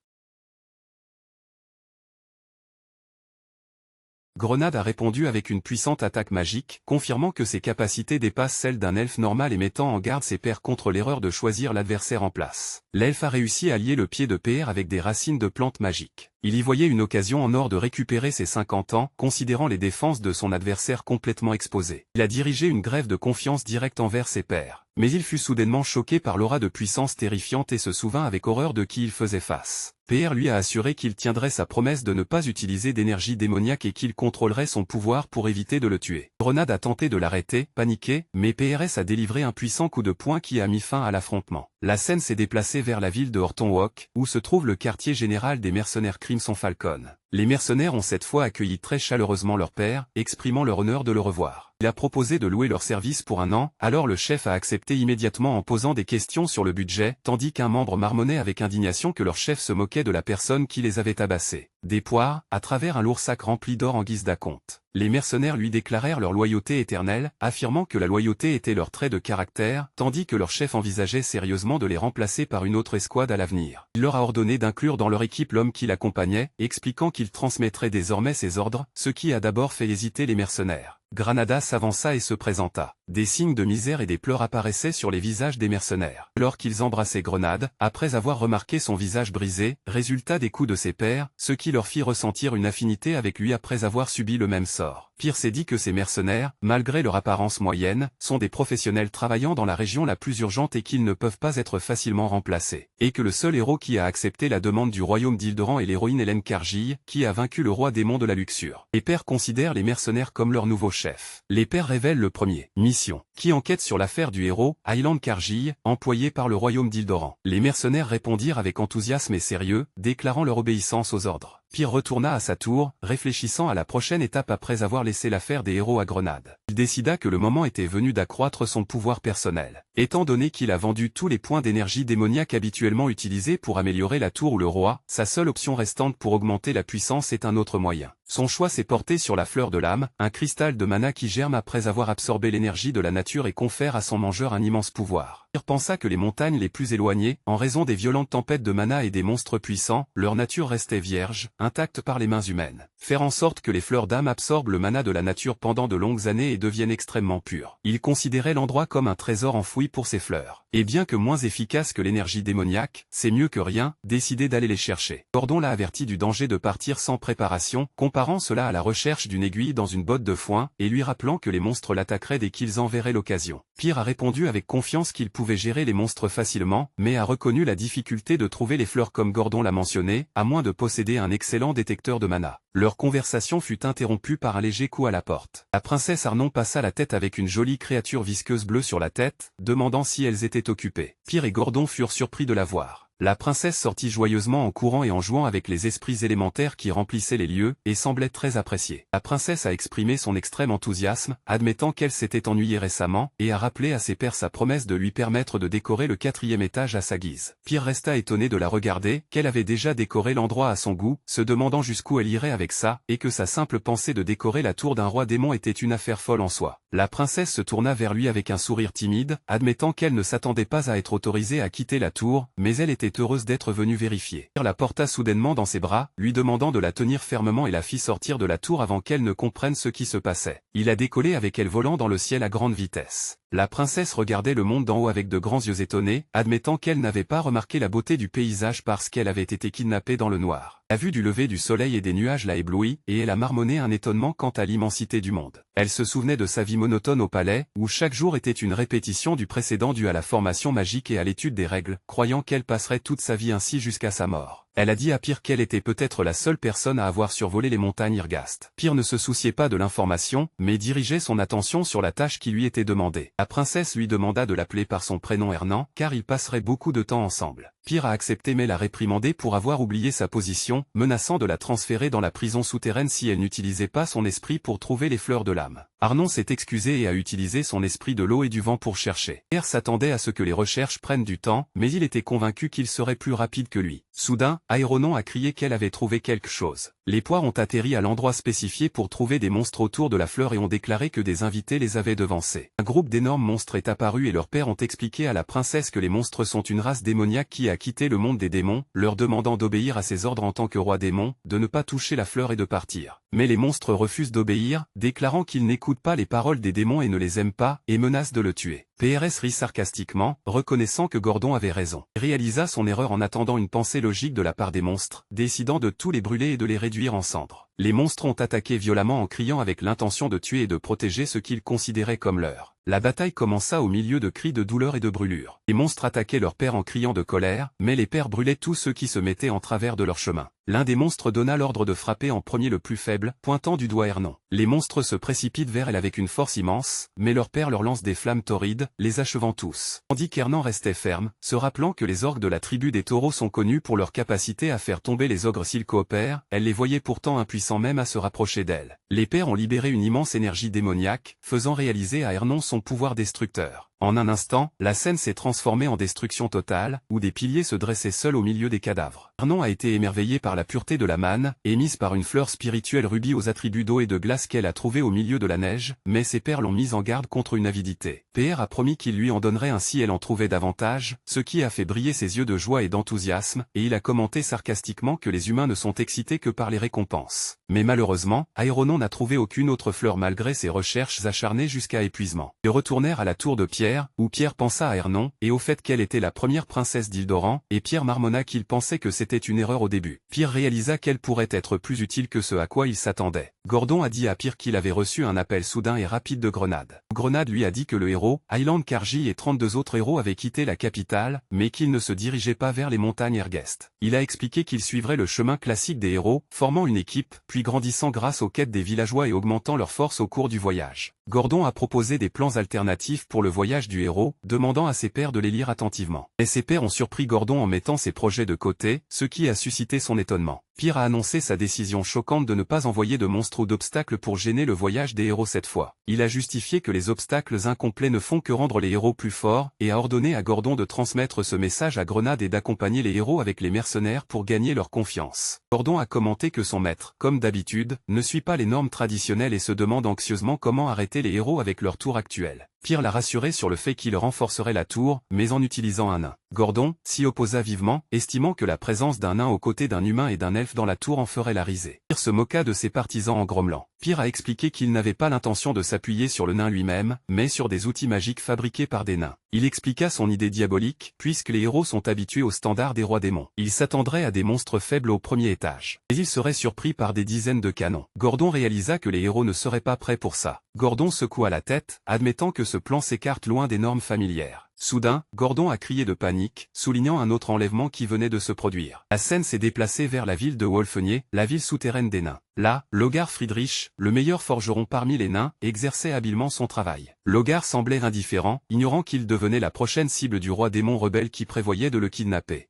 Grenade a répondu avec une puissante attaque magique, confirmant que ses capacités dépassent celles d'un elfe normal et mettant en garde ses pairs contre l'erreur de choisir l'adversaire en place. L'elfe a réussi à lier le pied de PR avec des racines de plantes magiques. Il y voyait une occasion en or de récupérer ses 50 ans, considérant les défenses de son adversaire complètement exposées. Il a dirigé une grève de confiance directe envers ses pairs. Mais il fut soudainement choqué par l'aura de puissance terrifiante et se souvint avec horreur de qui il faisait face. PR lui a assuré qu'il tiendrait sa promesse de ne pas utiliser d'énergie démoniaque et qu'il contrôlerait son pouvoir pour éviter de le tuer. Grenade a tenté de l'arrêter, paniqué, mais PRS a délivré un puissant coup de poing qui a mis fin à l'affrontement. La scène s'est déplacée vers la ville de Hortonwalk, où se trouve le quartier général des mercenaires Crimson Falcon. Les mercenaires ont cette fois accueilli très chaleureusement leur père, exprimant leur honneur de le revoir. Il a proposé de louer leur service pour 1 an, alors le chef a accepté immédiatement en posant des questions sur le budget, tandis qu'un membre marmonnait avec indignation que leur chef se moquait de la personne qui les avait tabassés. Des poires, à travers un lourd sac rempli d'or en guise d'acompte. Les mercenaires lui déclarèrent leur loyauté éternelle, affirmant que la loyauté était leur trait de caractère, tandis que leur chef envisageait sérieusement de les remplacer par une autre escouade à l'avenir. Il leur a ordonné d'inclure dans leur équipe l'homme qui l'accompagnait, expliquant qu'il transmettrait désormais ses ordres, ce qui a d'abord fait hésiter les mercenaires. Granada s'avança et se présenta. Des signes de misère et des pleurs apparaissaient sur les visages des mercenaires. Alors qu'ils embrassaient Grenade, après avoir remarqué son visage brisé, résultat des coups de ses pairs, ce qui leur fit ressentir une affinité avec lui après avoir subi le même sort. Pyr s'est dit que ces mercenaires, malgré leur apparence moyenne, sont des professionnels travaillant dans la région la plus urgente et qu'ils ne peuvent pas être facilement remplacés. Et que le seul héros qui a accepté la demande du royaume d'Ilderan est l'héroïne Hélène Cargille, qui a vaincu le roi démon de la luxure. Les pairs considèrent les mercenaires comme leur nouveau chef. Les pairs révèlent le premier. Mission. Qui enquête sur l'affaire du héros, Highland Cargille, employé par le royaume d'Ilderan. Les mercenaires répondirent avec enthousiasme et sérieux, déclarant leur obéissance aux ordres. Pyr retourna à sa tour, réfléchissant à la prochaine étape après avoir laissé l'affaire des héros à Grenade. Il décida que le moment était venu d'accroître son pouvoir personnel. Étant donné qu'il a vendu tous les points d'énergie démoniaque habituellement utilisés pour améliorer la tour ou le roi, sa seule option restante pour augmenter la puissance est un autre moyen. Son choix s'est porté sur la fleur de l'âme, un cristal de mana qui germe après avoir absorbé l'énergie de la nature et confère à son mangeur un immense pouvoir. Pyr pensa que les montagnes les plus éloignées, en raison des violentes tempêtes de mana et des monstres puissants, leur nature restait vierge, intacte par les mains humaines. Faire en sorte que les fleurs d'âme absorbent le mana de la nature pendant de longues années et deviennent extrêmement pures. Il considérait l'endroit comme un trésor enfoui pour ces fleurs. Et bien que moins efficace que l'énergie démoniaque, c'est mieux que rien, décidé d'aller les chercher. Gordon l'a averti du danger de partir sans préparation, comparant cela à la recherche d'une aiguille dans une botte de foin, et lui rappelant que les monstres l'attaqueraient dès qu'ils en verraient l'occasion. Pyr a répondu avec confiance qu'il pouvait gérer les monstres facilement, mais a reconnu la difficulté de trouver les fleurs comme Gordon l'a mentionné, à moins de posséder un excellent détecteur de mana. Leur conversation fut interrompue par un léger coup à la porte. La princesse Arnon passa la tête avec une jolie créature visqueuse bleue sur la tête, demandant si elles étaient occupées. Pyr et Gordon furent surpris de la voir. La princesse sortit joyeusement en courant et en jouant avec les esprits élémentaires qui remplissaient les lieux, et semblait très appréciée. La princesse a exprimé son extrême enthousiasme, admettant qu'elle s'était ennuyée récemment, et a rappelé à ses pairs sa promesse de lui permettre de décorer le 4e étage à sa guise. Pyr resta étonné de la regarder, qu'elle avait déjà décoré l'endroit à son goût, se demandant jusqu'où elle irait avec ça, et que sa simple pensée de décorer la tour d'un roi démon était une affaire folle en soi. La princesse se tourna vers lui avec un sourire timide, admettant qu'elle ne s'attendait pas à être autorisée à quitter la tour, mais elle était heureuse d'être venue vérifier. Pyr la porta soudainement dans ses bras, lui demandant de la tenir fermement et la fit sortir de la tour avant qu'elle ne comprenne ce qui se passait. Il a décollé avec elle volant dans le ciel à grande vitesse. La princesse regardait le monde d'en haut avec de grands yeux étonnés, admettant qu'elle n'avait pas remarqué la beauté du paysage parce qu'elle avait été kidnappée dans le noir. La vue du lever du soleil et des nuages l'a éblouie, et elle a marmonné un étonnement quant à l'immensité du monde. Elle se souvenait de sa vie monotone au palais, où chaque jour était une répétition du précédent due à la formation magique et à l'étude des règles, croyant qu'elle passerait toute sa vie ainsi jusqu'à sa mort. Elle a dit à Pyr qu'elle était peut-être la seule personne à avoir survolé les montagnes Irgast. Pyr ne se souciait pas de l'information, mais dirigeait son attention sur la tâche qui lui était demandée. La princesse lui demanda de l'appeler par son prénom Hernan, car ils passeraient beaucoup de temps ensemble. Pierre a accepté mais l'a réprimandé pour avoir oublié sa position, menaçant de la transférer dans la prison souterraine si elle n'utilisait pas son esprit pour trouver les fleurs de l'âme. Arnon s'est excusé et a utilisé son esprit de l'eau et du vent pour chercher. Pierre s'attendait à ce que les recherches prennent du temps, mais il était convaincu qu'il serait plus rapide que lui. Soudain, Aéronon a crié qu'elle avait trouvé quelque chose. Les poires ont atterri à l'endroit spécifié pour trouver des monstres autour de la fleur et ont déclaré que des invités les avaient devancés. Un groupe d'énormes monstres est apparu et leurs pères ont expliqué à la princesse que les monstres sont une race démoniaque qui a quitté le monde des démons, leur demandant d'obéir à ses ordres en tant que roi démon, de ne pas toucher la fleur et de partir. Mais les monstres refusent d'obéir, déclarant qu'ils n'écoutent pas les paroles des démons et ne les aiment pas, et menacent de le tuer. PRS rit sarcastiquement, reconnaissant que Gordon avait raison. Il réalisa son erreur en attendant une pensée logique de la part des monstres, décidant de tous les brûler et de les réduire en cendres. Les monstres ont attaqué violemment en criant avec l'intention de tuer et de protéger ce qu'ils considéraient comme leur. La bataille commença au milieu de cris de douleur et de brûlure. Les monstres attaquaient leurs pères en criant de colère, mais les pères brûlaient tous ceux qui se mettaient en travers de leur chemin. L'un des monstres donna l'ordre de frapper en premier le plus faible, pointant du doigt Ernon. Les monstres se précipitent vers elle avec une force immense, mais leur père leur lance des flammes torrides, les achevant tous. Tandis qu'Ernon restait ferme, se rappelant que les orques de la tribu des taureaux sont connus pour leur capacité à faire tomber les ogres s'ils coopèrent, elle les voyait pourtant impuissants même à se rapprocher d'elle. Les pères ont libéré une immense énergie démoniaque, faisant réaliser à Ernon son pouvoir destructeur. En un instant, la scène s'est transformée en destruction totale, où des piliers se dressaient seuls au milieu des cadavres. Ernon a été émerveillé par la pureté de la manne, émise par une fleur spirituelle rubis aux attributs d'eau et de glace qu'elle a trouvée au milieu de la neige, mais ses pères l'ont mise en garde contre une avidité. PR a promis qu'il lui en donnerait un si elle en trouvait davantage, ce qui a fait briller ses yeux de joie et d'enthousiasme, et il a commenté sarcastiquement que les humains ne sont excités que par les récompenses. Mais malheureusement, Aéronon n'a trouvé aucune autre fleur malgré ses recherches acharnées jusqu'à épuisement. Ils retournèrent à la tour de Pierre, où Pierre pensa à Ernon, et au fait qu'elle était la première princesse d'Ildoran, et Pierre marmonna qu'il pensait que c'était une erreur au début. Pierre réalisa qu'elle pourrait être plus utile que ce à quoi il s'attendait. Gordon a dit à Pierre qu'il avait reçu un appel soudain et rapide de Grenade. Grenade lui a dit que le héros, Highland Karji et 32 autres héros avaient quitté la capitale, mais qu'ils ne se dirigeaient pas vers les montagnes Ergest. Il a expliqué qu'ils suivraient le chemin classique des héros, formant une équipe, puis grandissant grâce aux quêtes des villageois et augmentant leur force au cours du voyage. Gordon a proposé des plans alternatifs pour le voyage du héros, demandant à ses pairs de les lire attentivement. Et ses pairs ont surpris Gordon en mettant ses projets de côté, ce qui a suscité son étonnement. Pierre a annoncé sa décision choquante de ne pas envoyer de monstres ou d'obstacles pour gêner le voyage des héros cette fois. Il a justifié que les obstacles incomplets ne font que rendre les héros plus forts, et a ordonné à Gordon de transmettre ce message à Grenade et d'accompagner les héros avec les mercenaires pour gagner leur confiance. Gordon a commenté que son maître, comme d'habitude, ne suit pas les normes traditionnelles et se demande anxieusement comment arrêter les héros avec leur tour actuel. Pierre l'a rassuré sur le fait qu'il renforcerait la tour, mais en utilisant un nain. Gordon s'y opposa vivement, estimant que la présence d'un nain aux côtés d'un humain et d'un elfe dans la tour en ferait la risée. Pierre se moqua de ses partisans en grommelant. Pierre a expliqué qu'il n'avait pas l'intention de s'appuyer sur le nain lui-même, mais sur des outils magiques fabriqués par des nains. Il expliqua son idée diabolique, puisque les héros sont habitués aux standards des rois démons. Ils s'attendraient à des monstres faibles au premier étage. Mais ils seraient surpris par des dizaines de canons. Gordon réalisa que les héros ne seraient pas prêts pour ça. Gordon secoua la tête, admettant que ce plan s'écarte loin des normes familières. Soudain, Gordon a crié de panique, soulignant un autre enlèvement qui venait de se produire. La scène s'est déplacée vers la ville de Wolfenier, la ville souterraine des nains. Là, Logar Friedrich, le meilleur forgeron parmi les nains, exerçait habilement son travail. Logar semblait indifférent, ignorant qu'il devenait la prochaine cible du roi démon rebelle qui prévoyait de le kidnapper.